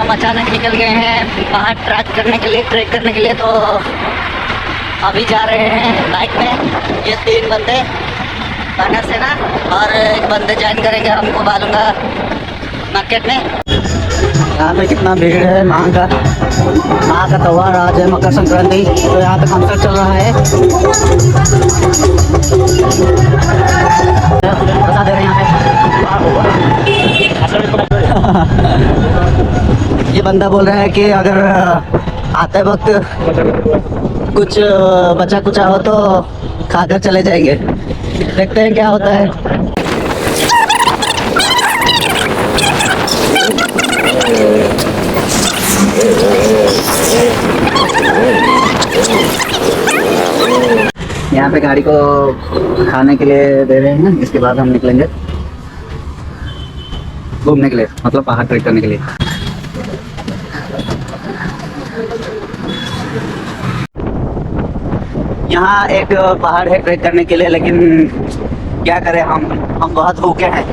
हम अचानक निकल गए हैं बाहर ट्रैक करने के लिए, ट्रैक करने के लिए। तो अभी जा रहे हैं बाइक में ये 3 बंदे बानर से ना, और एक बंदे ज्वाइन करेंगे हमको बालूंगा मार्केट में। यहाँ पे कितना भीड़ है। माँ का त्यौहार आज है, मकर संक्रांति। तो यहाँ पे कंसर्ट चल रहा है। बता दे रहे हैं यहाँ पे। ये बंदा बोल रहा है कि अगर आते वक्त कुछ बचा कुचा हो तो खाकर चले जाएंगे। देखते हैं क्या होता है। यहाँ पे गाड़ी को खाने के लिए दे रहे हैं। इसके बाद हम निकलेंगे घूमने के लिए, मतलब पहाड़ ट्रेक करने के लिए। यहाँ एक पहाड़ है ट्रेक करने के लिए, लेकिन क्या करें, हम बहुत भूखे हैं।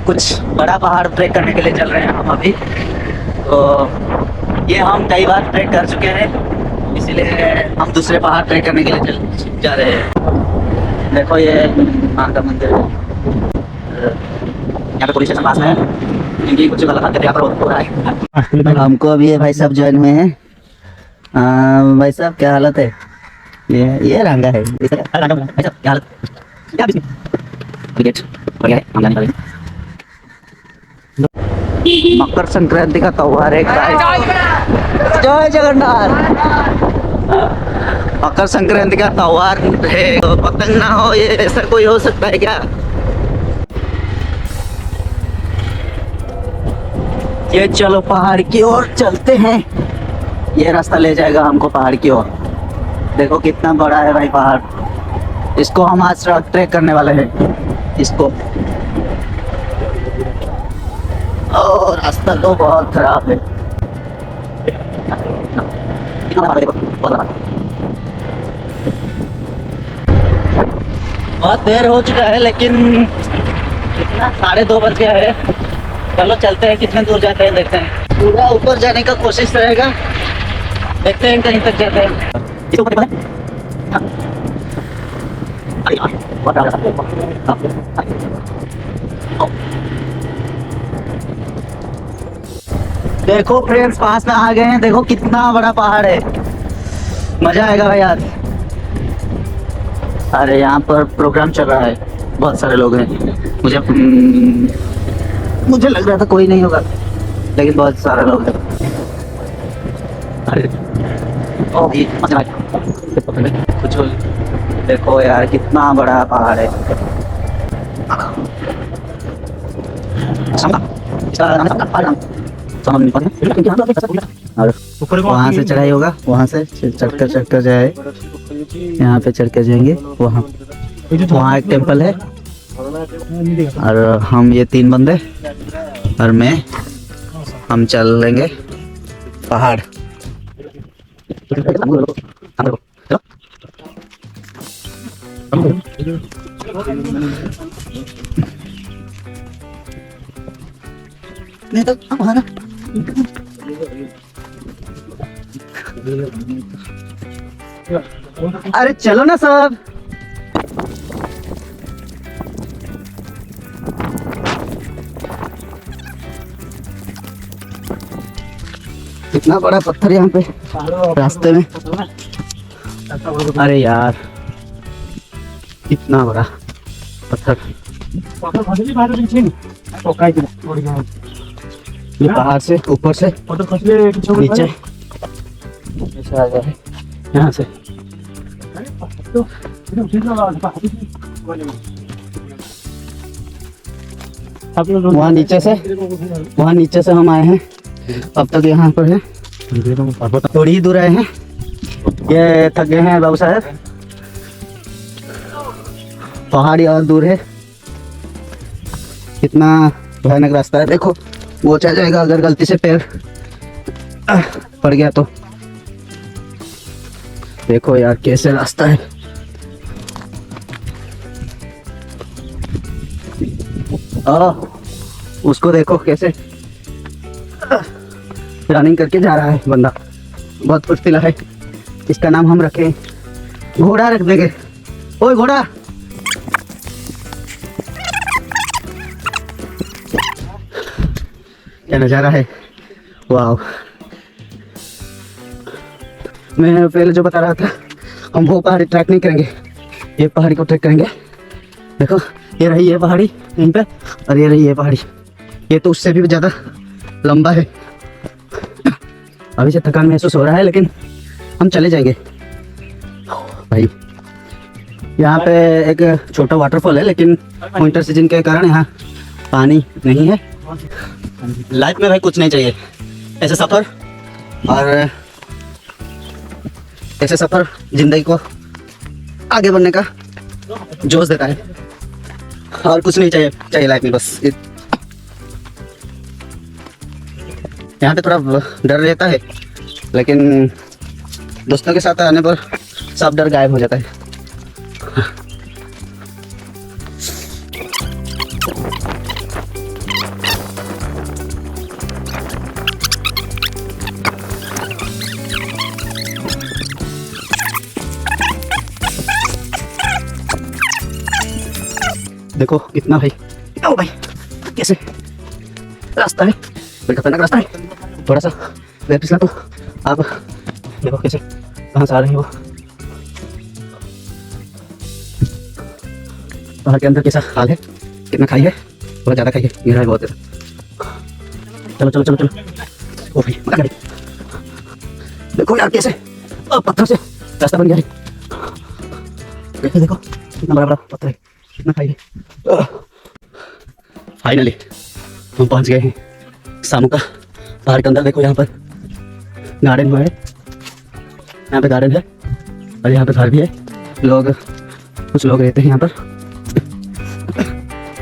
कुछ बड़ा पहाड़ ट्रेक करने के लिए चल रहे हैं हम अभी। तो ये हम कई बार ट्रेक कर चुके हैं, इसीलिए हम दूसरे पहाड़ ट्रेक करने के लिए जा रहे हैं। देखो ये मां का मंदिर है। यहाँ पे पुलिस स्टेशन पास में है, क्योंकि कुछ गलत हरकत यहाँ पर हो रहा है। हमको अभी ये भाई साहब ज्वाइन हुए हैं। भाई साहब क्या हालत है? ये रंगा है भाई साहब, क्या हालत? मकर संक्रांति का त्यौहार है। जय जगन्नाथ। मकर संक्रांति का त्यौहार है, तो पतंग ना हो ये ऐसा कोई हो सकता है क्या? ये चलो पहाड़ की ओर चलते हैं। ये रास्ता ले जाएगा हमको पहाड़ की ओर। देखो कितना बड़ा है भाई पहाड़। इसको हम आज ट्रेक करने वाले हैं इसको। और रास्ता तो बहुत खराब है। बहुत देर हो चुका है, लेकिन कितना 2:30 बज गया है। चलो चलते हैं, कितने दूर जाते हैं देखते हैं। पूरा ऊपर जाने का कोशिश रहेगा, देखते हैं कहीं तक जाते हैं। देखो फ्रेंड्स पास में आ गए हैं। देखो कितना बड़ा पहाड़ है, मजा आएगा भाई आज। अरे यहाँ पर प्रोग्राम चल रहा है, बहुत सारे लोग हैं। मुझे लग रहा था कोई नहीं होगा, लेकिन बहुत सारे लोग हैं। अरे कुछ देखो यार कितना बड़ा पहाड़ है। और वहाँ से चढ़ाई होगा, वहाँ से चढ़कर जाए। यहाँ पे चढ़ कर जाएंगे। वहाँ एक टेम्पल है। और हम ये 3 बंदे और मैं, हम चल लेंगे पहाड़। नहीं तो हमारा अरे चलो ना सब। इतना बड़ा पत्थर यहाँ पे रास्ते में। अरे यार इतना बड़ा पत्थर। ये पहाड़ से ऊपर से नीचे आ गया है यहाँ से। वहाँ नीचे से हम आए हैं। अब तक यहाँ पर है, थोड़ी ही दूर आए हैं। ये थक गए हैं बाबू साहब। पहाड़ी और दूर है। कितना भयानक रास्ता है। देखो वो चल जाएगा अगर गलती से पैर पड़ गया तो। देखो यार कैसे रास्ता है। उसको देखो कैसे रनिंग करके जा रहा है बंदा, बहुत फुर्तीला है। इसका नाम हम रखें घोड़ा रख देंगे। ओए घोड़ा, क्या नज़ारा है, वाह। मैं पहले जो बता रहा था, हम वो पहाड़ी ट्रैक नहीं करेंगे, ये पहाड़ी को ट्रैक करेंगे। देखो ये रही है पहाड़ी यहीं पे, और ये रही है पहाड़ी, ये तो उससे भी ज़्यादा लंबा है। अभी से थकान महसूस हो रहा है, लेकिन हम चले जाएंगे भाई। यहाँ पे एक छोटा वाटरफॉल है, लेकिन विंटर सीजन के कारण यहाँ पानी नहीं है। लाइफ में भाई कुछ नहीं चाहिए, ऐसे सफ़र, और ऐसे सफ़र जिंदगी को आगे बढ़ने का जोश देता है, और कुछ नहीं चाहिए लाइफ में, बस। यहाँ पे थोड़ा डर रहता है, लेकिन दोस्तों के साथ आने पर सब डर गायब हो जाता है। देखो कितना भाई, ओ भाई कैसे रास्ता है, बड़ा खतरनाक रास्ता है। थोड़ा सा पैर फिसला तो आप देखो कैसे कहाँ से आ रही है वो। पहाड़ के अंदर कैसा हाल है, कितना खाई है, बहुत ज़्यादा खाई है, गहरा है बहुत ज़्यादा। चलो चलो चलो चलो, ओ भाई मत गाड़ी, देखो यार कैसे पत्थर से रास्ता बन गया है। देखो देखो कितना बड़ा बड़ा पत्थर है, कितना खाई है। फाइनली हम पहुंच गए हैं सामू का पहाड़ के अंदर। देखो यहाँ पर गार्डन हुआ है, यहाँ पे गार्डन है, और यहाँ पे घर भी है। लोग, कुछ लोग रहते हैं यहाँ पर,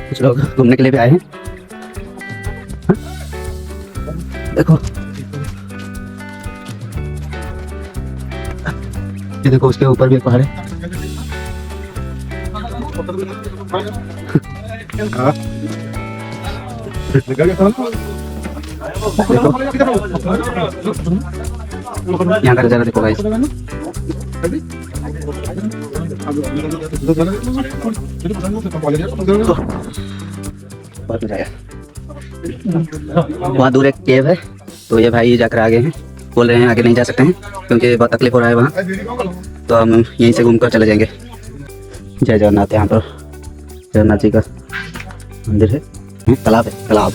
कुछ लोग घूमने के लिए भी आए हैं। हाँ? देखो ये देखो, उसके ऊपर भी एक पहाड़ है। यहाँ का नजारा देखो गाइस, बहुत मजा आया। वहाँ दूर एक केव है, तो ये भाई जाकर आगे हैं, बोल रहे हैं आगे नहीं जा सकते हैं क्योंकि बहुत तकलीफ हो रहा है वहाँ, तो हम यहीं से घूमकर चले जाएंगे। जय जगन्नाथ। यहाँ पर जगन्नाथ जी का मंदिर है, तालाब है, तालाब।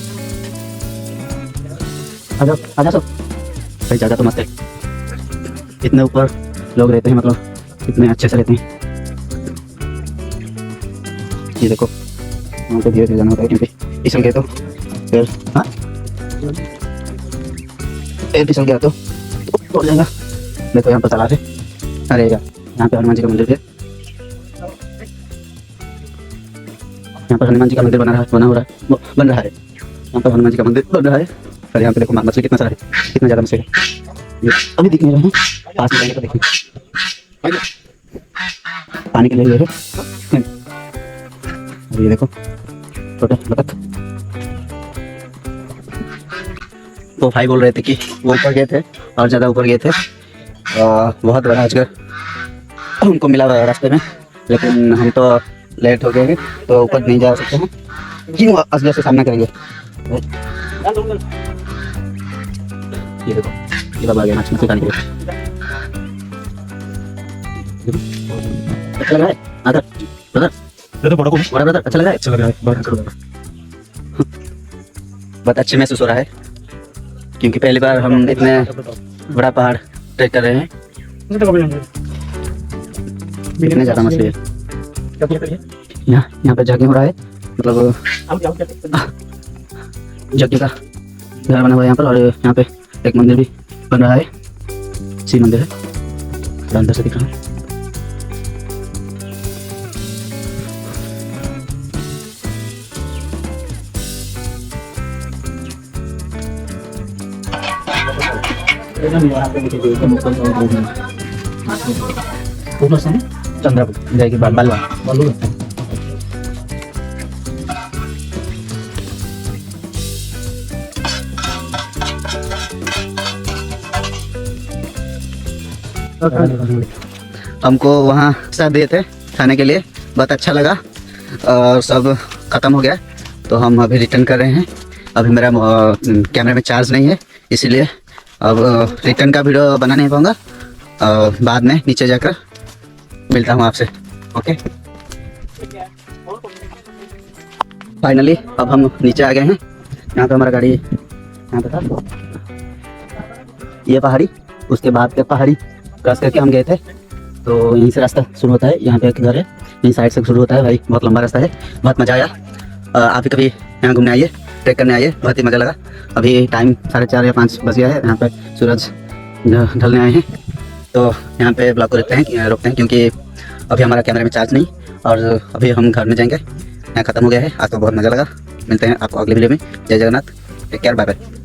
आजा आजा सब भाई, जगह तो मस्त है। इतने ऊपर लोग रहते हैं, मतलब इतने अच्छे से रहते हैं। ये देखो वहाँ पे धीरे धीरे जाना होता है, क्योंकि फिसल गए तो फिर, हाँ फिसल गया तो टूट जाएगा। देखो यहाँ पर तालाब है, अरे यार यहाँ पे हनुमान जी का मंदिर है। यहाँ पर हनुमान जी का मंदिर बन रहा है, यहाँ पर हनुमान जी का मंदिर बन रहा है। और यहाँ पे देखो मछली कितना सारा है, कितना ज़्यादा मछली है। ये अभी दिख नहीं रहे हैं, पास में जाएंगे तो देखेंगे। पानी के लिए ये है, ये देखो छोटे बतख। तो भाई बोल रहे थे कि वो ऊपर गए थे, और ज़्यादा ऊपर गए थे, बहुत बड़ा अजगर उनको मिला हुआ रास्ते में, लेकिन हम तो लेट हो गए हैं, तो ऊपर नहीं जा सकते हैं। क्यों अजगर से सामना करेंगे। ये देखो ये बाबा आ गया मछली खाने के लिए। अच्छा लग रहा है आदर ब्रदर, बड़ा ब्रदर, अच्छा लग रहा है, अच्छा लग रहा है, बहुत अच्छे महसूस हो रहा है, क्योंकि पहली बार हम इतने बड़ा पहाड़ ट्रेक कर रहे हैं। इतने ज़्यादा मछली है। यहाँ पे यज्ञ हो रहा है, मतलब यज्ञ का घर बना हुआ है यहाँ पर, और यहाँ पे एक मंदिर भी बन रहा है, शिव मंदिर है, अंदर से दिख रहा है। चंद्रपुर जाएगी बालवा। हमको वहाँ सब दिए थे खाने के लिए, बहुत अच्छा लगा और सब ख़त्म हो गया, तो हम अभी रिटर्न कर रहे हैं। अभी मेरा कैमरे में चार्ज नहीं है, इसीलिए अब रिटर्न का वीडियो बना नहीं पाऊँगा। बाद में नीचे जाकर मिलता हूँ आपसे। ओके, फाइनली अब हम नीचे आ गए हैं। यहाँ पे हमारा गाड़ी यहाँ पे था, ये पहाड़ी, उसके बाद के पहाड़ी क्रॉस करके हम गए थे। तो यहीं से रास्ता शुरू होता है, यहाँ पे एक घर है, यहीं साइड से शुरू होता है। भाई बहुत लंबा रास्ता है, बहुत मज़ा आया। आप भी कभी यहाँ घूमने आइए, ट्रैक करने आइए, बहुत ही मज़ा लगा। अभी टाइम 4:30 या 5 बज गया है, यहाँ पे सूरज ढलने आए हैं। तो यहाँ पे ब्लॉग को रोकते हैं क्योंकि अभी हमारा कैमरे में चार्ज नहीं, और अभी हम घर में जाएंगे। यहाँ ख़त्म हो गया है। आज तो बहुत मज़ा लगा। मिलते हैं आपको अगले वीडियो में। जय Jagannath, take care, bye bye.